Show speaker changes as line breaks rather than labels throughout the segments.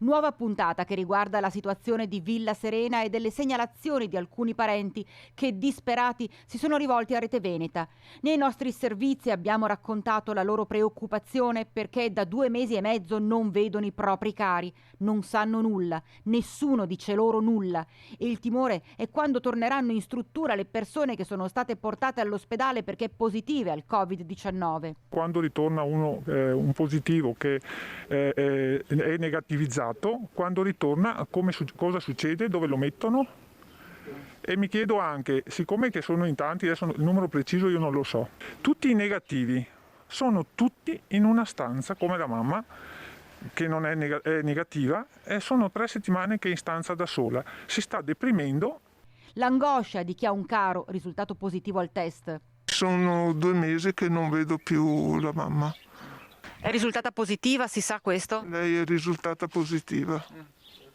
Nuova puntata che riguarda la situazione di Villa Serena e delle segnalazioni di alcuni parenti che, disperati, si sono rivolti a Rete Veneta. Nei nostri servizi abbiamo raccontato la loro preoccupazione perché da 2 mesi e mezzo non vedono i propri cari, non sanno nulla, nessuno dice loro nulla. E il timore è quando torneranno in struttura le persone che sono state portate all'ospedale perché positive al Covid-19.
Quando ritorna un positivo che è negativizzato, quando ritorna cosa succede, dove lo mettono? E mi chiedo anche, siccome che sono in tanti, adesso il numero preciso io non lo so, tutti i negativi sono tutti in una stanza come la mamma che non è negativa e sono 3 settimane che è in stanza da sola, si sta deprimendo.
L'angoscia di chi ha un caro risultato positivo al test.
Sono 2 mesi che non vedo più la mamma.
È risultata positiva, si sa questo?
Lei è risultata positiva.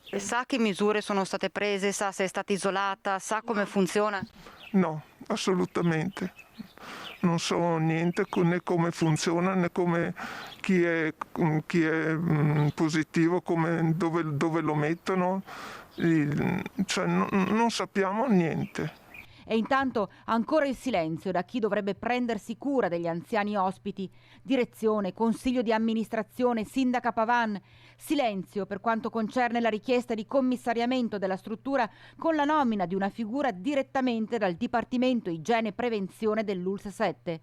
E sa che misure sono state prese, sa se è stata isolata, sa come funziona?
No, assolutamente. Non so niente né come funziona né come chi è positivo, dove lo mettono. Cioè, non sappiamo niente.
E intanto ancora il silenzio da chi dovrebbe prendersi cura degli anziani ospiti. Direzione, consiglio di amministrazione, sindaca Pavan. Silenzio per quanto concerne la richiesta di commissariamento della struttura con la nomina di una figura direttamente dal Dipartimento Igiene e Prevenzione dell'ULSS 7.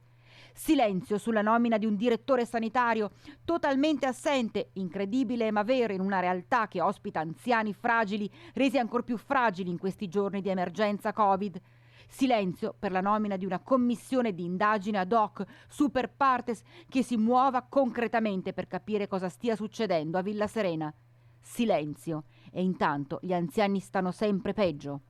Silenzio sulla nomina di un direttore sanitario totalmente assente, incredibile ma vero in una realtà che ospita anziani fragili, resi ancor più fragili in questi giorni di emergenza Covid. Silenzio per la nomina di una commissione di indagine ad hoc, super partes, che si muova concretamente per capire cosa stia succedendo a Villa Serena. Silenzio. E intanto gli anziani stanno sempre peggio.